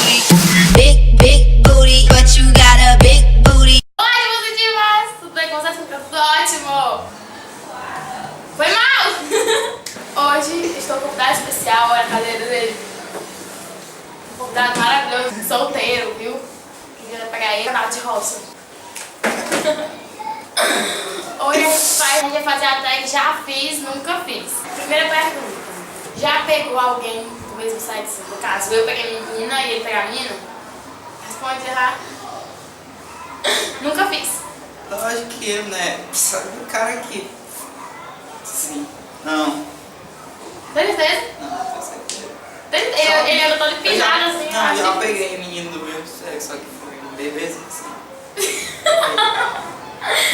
big booty, but you got a big booty. Oi, positivas! Tudo bem com vocês? Tudo ótimo! Foi mal! Hoje estou com um convidado especial, olha a cadeira dele. Um convidado maravilhoso, solteiro, viu? Queria pegar ele na de roça. Hoje a gente vai fazer a tag Já Fiz, Nunca Fiz. Primeira pergunta: já pegou alguém do mesmo sexo? No caso, eu peguei a menina e ele pegou a menina? Responde já. Nunca fiz. Lógico que eu, né? Sabe o cara aqui? Sim. Não. Tem certeza? Não, tenho certeza. Ele anda todo empinado assim, Não, eu já acho. peguei menino do mesmo sexo, só que foi um bebezinho assim.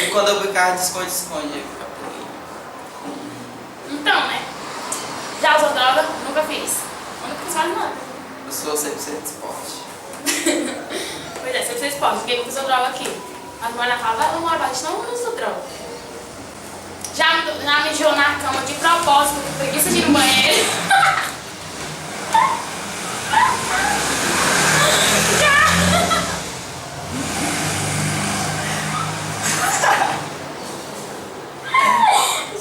E quando eu brincava de esconde-esconde, eu já peguei. Então, né? Já usou droga? Nunca fiz. Eu nunca fiz mais nada. Eu sou 100% de esporte. Pois é, você esporte. Ninguém nunca usou droga aqui. Mas mora na fala, eu moro baixo, não uso droga. Já mijou na cama de propósito, com preguiça de ir no banheiro.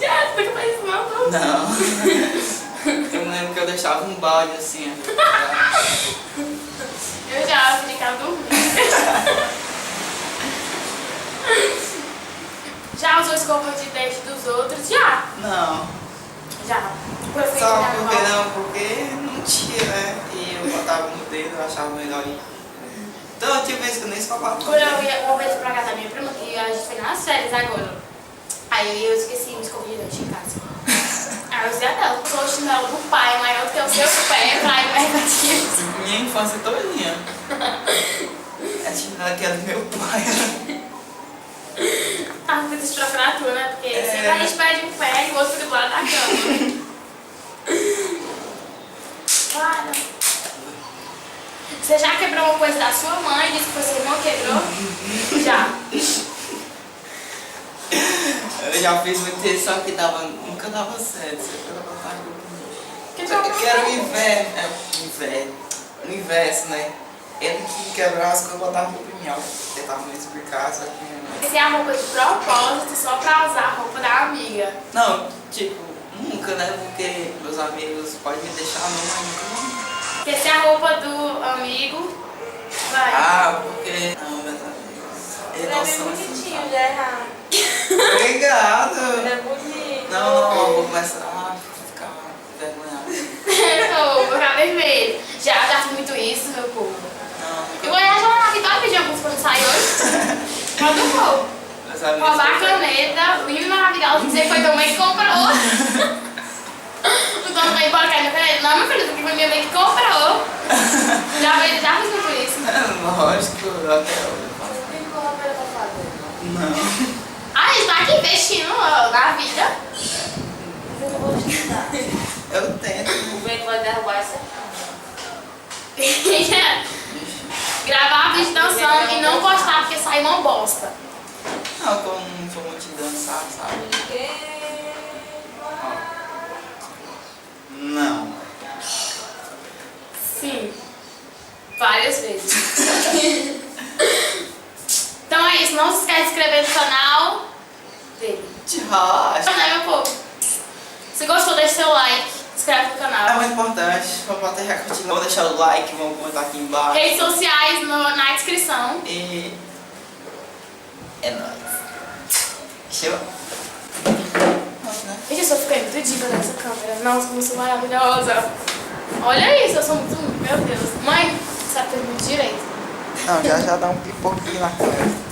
Já, você nunca fez isso não? Não. Eu lembro que eu deixava um balde assim, ó. Eu já ficava dormindo. Já usou escova de dente dos outros? Já. Não. Já. Só porque não, porque não tinha, né? E eu botava no dedo, eu achava melhor ir. Então tinha vezes que eu nem escovava. Quando eu ia uma vez pra casa da minha prima, que a gente foi nas férias agora. Aí eu esqueci uma escova de dente em casa. Aí eu usei a dela. Usou o chinelo do pai, maior do que o seu pé, pra ir no mercadinho. Minha infância todinha. A chinela que era do meu pai. Tava com isso pra tua, né? Porque sempre a gente pede um pé e o outro fica do lado da cama. Para. Você já quebrou uma coisa da sua mãe e disse que foi seu irmão que quebrou? Já. Eu já fiz muito isso, só que nunca dava certo. Só que era o inverso, né? Ele que quebrava as coisas, botava no pinhal. Tentava me explicar, só que... Esse é uma coisa de propósito só pra usar a roupa da amiga. Não, tipo, nunca, né? Porque meus amigos podem me deixar não, mas nunca. Porque se a roupa do amigo vai. Ah, porque... Não, meus amigos... Eles não são assim, sabe? já é errado. Obrigado! É bonito. Não, eu vou começar a ficar envergonhado. Eu vou ficar vermelho. Já fiz muito isso, meu povo. Não, Eu vou olhar já na vida pedir alguns pra sair hoje. Quando eu vou. meus amigos... Roubar a caneta, lindo e maravilhoso, dizer que foi tua mãe que comprou. O dono vai embora, minha caneta. Não, meu filho, isso aqui foi minha mãe que comprou. Já fiz muito isso. Lógico, até hoje. Tem como para fazer? Não. Ah, a gente tá aqui investindo na vida. Eu não vou estudar. Eu tento. O vento vai derrubar essa Gravar vídeo dançando e não postar porque sai uma bosta. Não, que eu não sou muito de dançar, sabe? Não. Sim. Várias vezes. Então é isso. Não se esquece de se inscrever no canal dele. Tchau. Né, meu povo? Se gostou, deixa seu like. Se inscreve no É canal. muito importante. Vamos até já curtir. Vamos deixar o like, vamos comentar aqui embaixo. Redes sociais na descrição. E... é nóis. Show. Nossa, né? Gente, eu só fiquei muito diva nessa câmera. Nossa, como eu sou maravilhosa. Olha isso, eu sou muito... Meu Deus. Mãe, sabe ter muito direito. Não, já dá um pipoquinho na câmera.